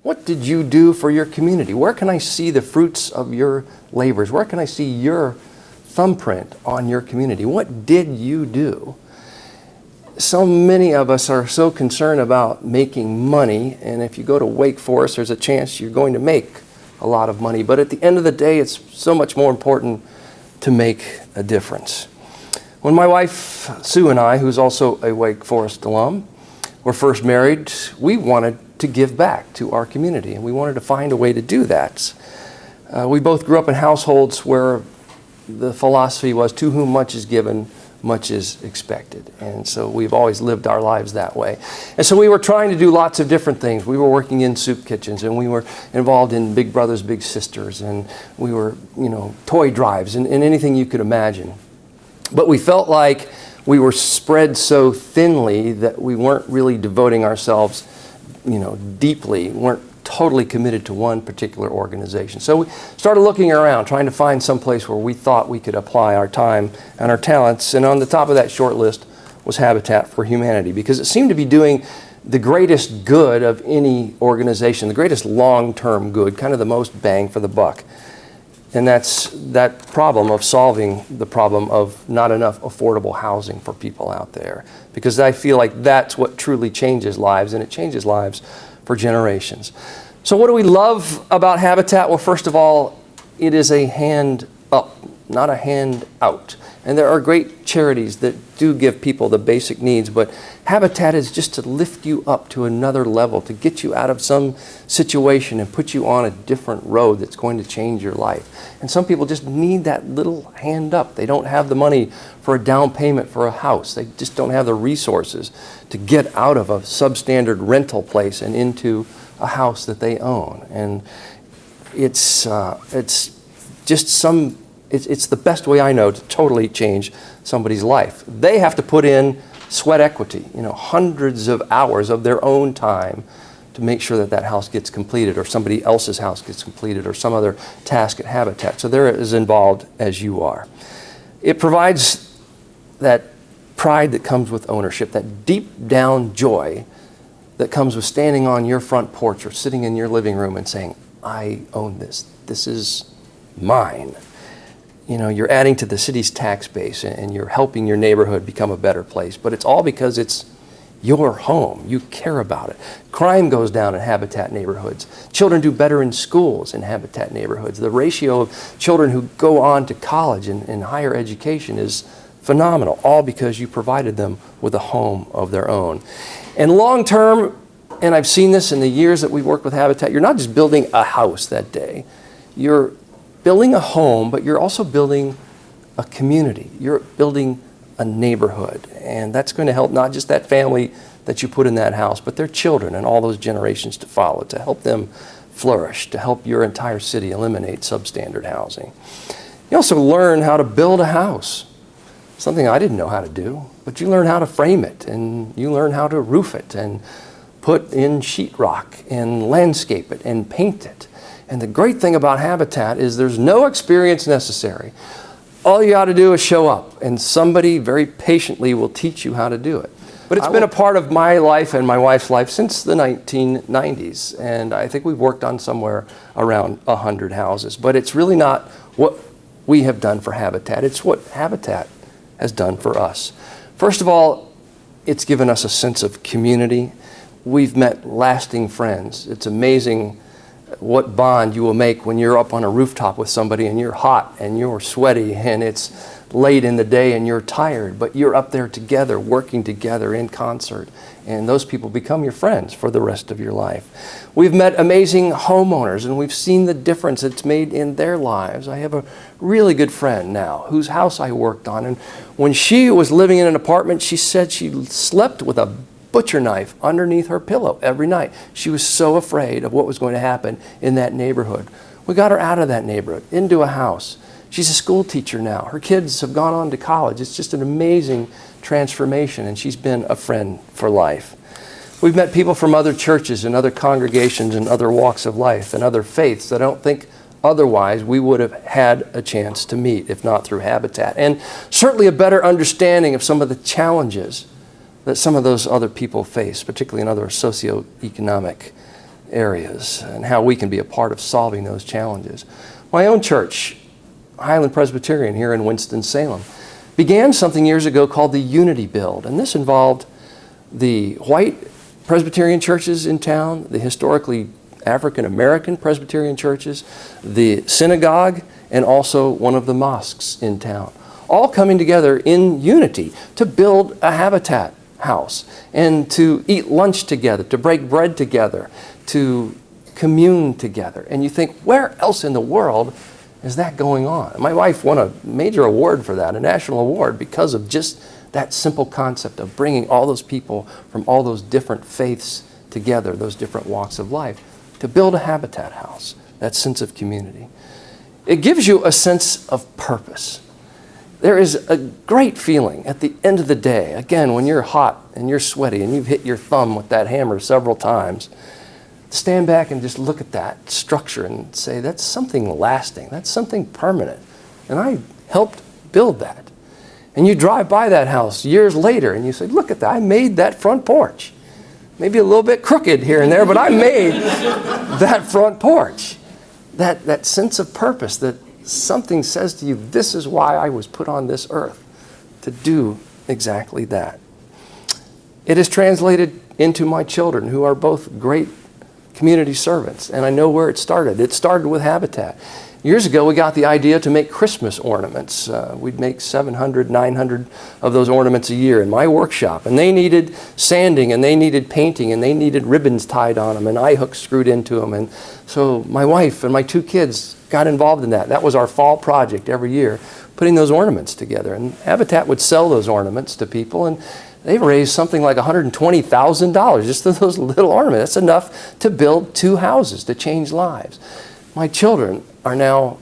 What did you do for your community? Where can I see the fruits of your labors? Where can I see your thumbprint on your community? What did you do? So many of us are so concerned about making money, and if you go to Wake Forest, there's a chance you're going to make a lot of money. But at the end of the day, it's so much more important to make a difference. When my wife, Sue, and I, who's also a Wake Forest alum, were first married, we wanted to give back to our community, and we wanted to find a way to do that. We both grew up in households where the philosophy was, to whom much is given, much is expected. And so we've always lived our lives that way. And so we were trying to do lots of different things. We were working in soup kitchens, and we were involved in Big Brothers Big Sisters, and we were, toy drives and anything you could imagine. But we felt like we were spread so thinly that we weren't really devoting ourselves, deeply, weren't totally committed to one particular organization. So we started looking around, trying to find some place where we thought we could apply our time and our talents. And on the top of that short list was Habitat for Humanity, because it seemed to be doing the greatest good of any organization, the greatest long-term good, kind of the most bang for the buck. And that's that problem of solving the problem of not enough affordable housing for people out there. Because I feel like that's what truly changes lives, and it changes lives for generations. So what do we love about Habitat? Well, first of all, it is a hand up, not a hand out. And there are great charities that do give people the basic needs, but Habitat is just to lift you up to another level, to get you out of some situation and put you on a different road that's going to change your life. And some people just need that little hand up. They don't have the money for a down payment for a house. They just don't have the resources to get out of a substandard rental place and into a house that they own. And it's the best way I know to totally change somebody's life. They have to put in sweat equity, hundreds of hours of their own time to make sure that that house gets completed, or somebody else's house gets completed, or some other task at Habitat. So they're as involved as you are. It provides that pride that comes with ownership, that deep down joy that comes with standing on your front porch or sitting in your living room and saying, I own this. This is mine. You're adding to the city's tax base, and you're helping your neighborhood become a better place. But it's all because it's your home. You care about it. Crime goes down in Habitat neighborhoods. Children do better in schools in Habitat neighborhoods. The ratio of children who go on to college and higher education is phenomenal, all because you provided them with a home of their own. And long term, and I've seen this in the years that we've worked with Habitat, you're not just building a house that day. You're building a home, but you're also building a community. You're building a neighborhood. And that's going to help not just that family that you put in that house, but their children and all those generations to follow, to help them flourish, to help your entire city eliminate substandard housing. You also learn how to build a house, something I didn't know how to do, but you learn how to frame it, and you learn how to roof it, and put in sheetrock, and landscape it, and paint it. And the great thing about Habitat is there's no experience necessary. All you got to do is show up, and somebody very patiently will teach you how to do it. But it's been a part of my life and my wife's life since the 1990s, and I think we've worked on somewhere around 100 houses. But it's really not what we have done for Habitat. It's what Habitat has done for us. First of all, it's given us a sense of community. We've met lasting friends. It's amazing what bond you will make when you're up on a rooftop with somebody and you're hot and you're sweaty and it's late in the day and you're tired, but you're up there together, working together in concert, and those people become your friends for the rest of your life. We've met amazing homeowners, and we've seen the difference it's made in their lives. I have a really good friend now whose house I worked on, and when she was living in an apartment, she said she slept with a butcher knife underneath her pillow every night. She was so afraid of what was going to happen in that neighborhood. We got her out of that neighborhood, into a house. She's a school teacher now. Her kids have gone on to college. It's just an amazing transformation, and she's been a friend for life. We've met people from other churches and other congregations and other walks of life and other faiths that I don't think otherwise we would have had a chance to meet, if not through Habitat. And certainly a better understanding of some of the challenges that some of those other people face, particularly in other socioeconomic areas and how we can be a part of solving those challenges. My own church, Highland Presbyterian here in Winston-Salem, began something years ago called the Unity Build, and this involved the white Presbyterian churches in town, the historically African-American Presbyterian churches, the synagogue, and also one of the mosques in town, all coming together in unity to build a habitat house and to eat lunch together, to break bread together, to commune together. And you think, where else in the world is that going on? My wife won a major award for that, a national award, because of just that simple concept of bringing all those people from all those different faiths together, those different walks of life, to build a habitat house, that sense of community. It gives you a sense of purpose. There is a great feeling at the end of the day, again, when you're hot and you're sweaty and you've hit your thumb with that hammer several times, stand back and just look at that structure and say, that's something lasting, that's something permanent. And I helped build that. And you drive by that house years later and you say, look at that, I made that front porch. Maybe a little bit crooked here and there, but I made that front porch. That sense of purpose, that something says to you, this is why I was put on this earth, to do exactly that. It is translated into my children, who are both great community servants, and I know where it started. It started with Habitat. Years ago, we got the idea to make Christmas ornaments. We'd make 700, 900 of those ornaments a year in my workshop, and they needed sanding, and they needed painting, and they needed ribbons tied on them, and eye hooks screwed into them. And so my wife and my 2 kids got involved in that. That was our fall project every year, putting those ornaments together. And Habitat would sell those ornaments to people, and they raised something like $120,000 just for those little ornaments. That's enough to build 2 houses, to change lives. My children are now,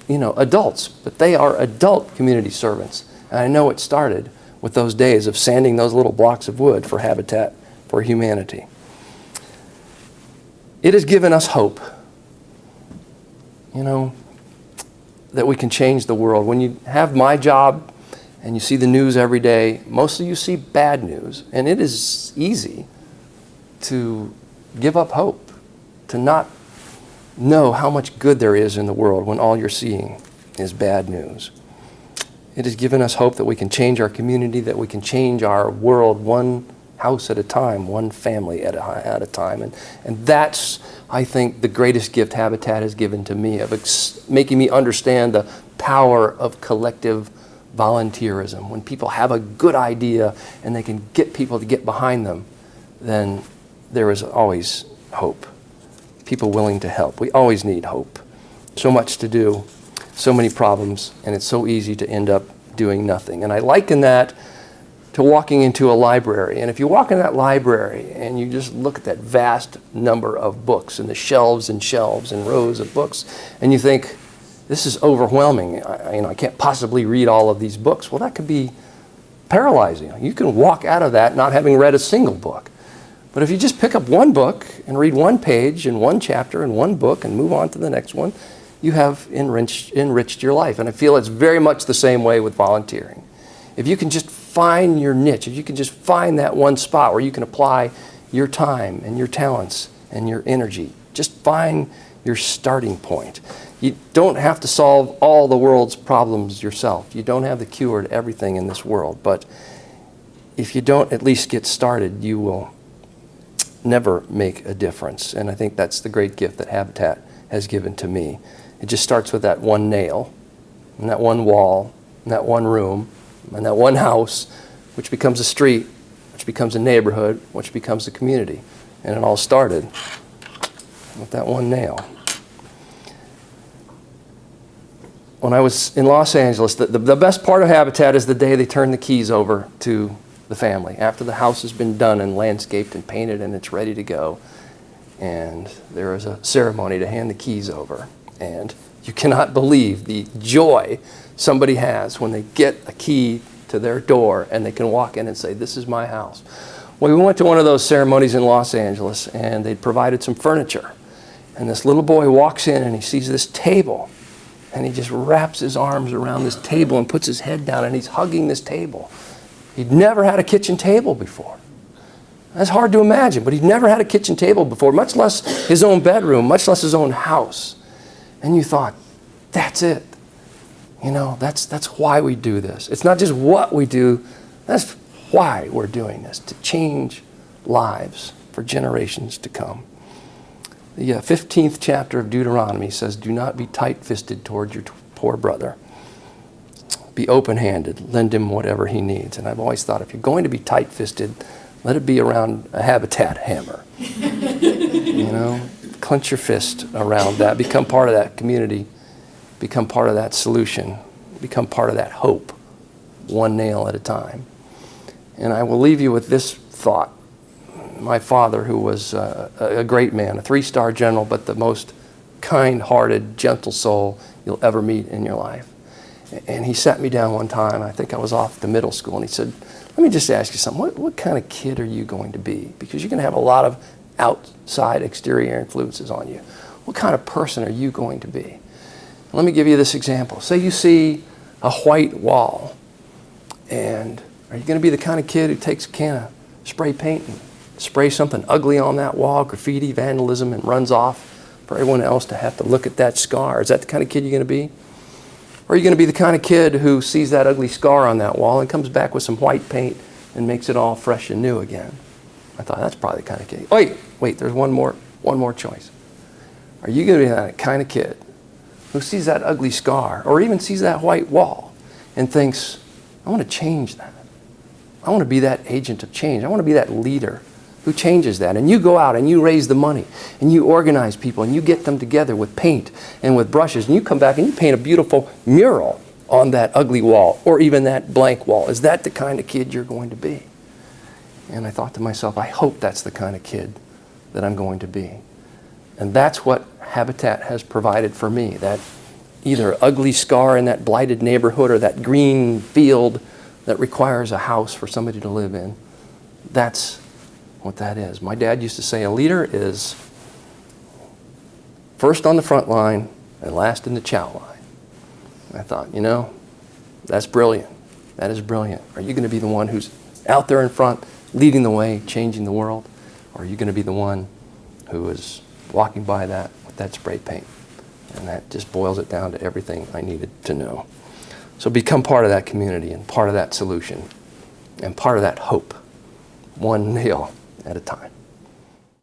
adults, but they are adult community servants. And I know it started with those days of sanding those little blocks of wood for Habitat for Humanity. It has given us hope, that we can change the world. When you have my job and you see the news every day, mostly you see bad news. And it is easy to give up hope, to not know how much good there is in the world when all you're seeing is bad news. It has given us hope that we can change our community, that we can change our world one house at a time, one family at a time. And that's, I think, the greatest gift Habitat has given to me, of making me understand the power of collective volunteerism. When people have a good idea and they can get people to get behind them, then there is always hope. People willing to help. We always need hope. So much to do, so many problems, and it's so easy to end up doing nothing. And I liken that to walking into a library. And if you walk in that library and you just look at that vast number of books and the shelves and shelves and rows of books, and you think, this is overwhelming. I can't possibly read all of these books. Well, that could be paralyzing. You can walk out of that not having read a single book. But if you just pick up one book and read one page and one chapter and one book and move on to the next one, you have enriched your life. And I feel it's very much the same way with volunteering. If you can just find your niche, if you can just find that one spot where you can apply your time and your talents and your energy, just find your starting point. You don't have to solve all the world's problems yourself. You don't have the cure to everything in this world. But if you don't at least get started, you will never make a difference. And I think that's the great gift that Habitat has given to me. It just starts with that one nail, and that one wall, and that one room, and that one house, which becomes a street, which becomes a neighborhood, which becomes a community. And it all started with that one nail. When I was in Los Angeles, the best part of Habitat is the day they turn the keys over to the family, after the house has been done and landscaped and painted and it's ready to go. And there is a ceremony to hand the keys over. And you cannot believe the joy somebody has when they get a key to their door and they can walk in and say, this is my house. Well, we went to one of those ceremonies in Los Angeles, and they'd provided some furniture. And this little boy walks in and he sees this table, and he just wraps his arms around this table and puts his head down, and he's hugging this table. He'd never had a kitchen table before. That's hard to imagine, but he'd never had a kitchen table before, much less his own bedroom, much less his own house. And you thought, that's it. You know, that's why we do this. It's not just what we do, that's why we're doing this, to change lives for generations to come. The 15th chapter of Deuteronomy says, do not be tight-fisted toward your poor brother. Be open-handed, lend him whatever he needs. And I've always thought, if you're going to be tight-fisted, let it be around a Habitat hammer. You know, clench your fist around that. Become part of that community. Become part of that solution. Become part of that hope, one nail at a time. And I will leave you with this thought. My father, who was a great man, a 3-star general, but the most kind-hearted, gentle soul you'll ever meet in your life. And he sat me down one time, I think I was off to middle school, and he said, let me just ask you something. What kind of kid are you going to be? Because you're going to have a lot of outside exterior influences on you. What kind of person are you going to be? Let me give you this example. Say you see a white wall, and are you going to be the kind of kid who takes a can of spray paint and sprays something ugly on that wall, graffiti, vandalism, and runs off for everyone else to have to look at that scar? Is that the kind of kid you're going to be? Or are you going to be the kind of kid who sees that ugly scar on that wall and comes back with some white paint and makes it all fresh and new again? I thought, that's probably the kind of kid. Wait, there's one more choice. Are you going to be that kind of kid who sees that ugly scar or even sees that white wall and thinks, I want to change that. I want to be that agent of change. I want to be that leader who changes that. And you go out and you raise the money and you organize people and you get them together with paint and with brushes, and you come back and you paint a beautiful mural on that ugly wall or even that blank wall. Is that the kind of kid you're going to be? And I thought to myself, I hope that's the kind of kid that I'm going to be. And that's what Habitat has provided for me, that either ugly scar in that blighted neighborhood or that green field that requires a house for somebody to live in. That's what that is. My dad used to say a leader is first on the front line and last in the chow line. And I thought, you know, that's brilliant. That is brilliant. Are you going to be the one who's out there in front, leading the way, changing the world? Or are you going to be the one who is walking by that with that spray paint? And that just boils it down to everything I needed to know. So become part of that community and part of that solution and part of that hope, one nail at a time.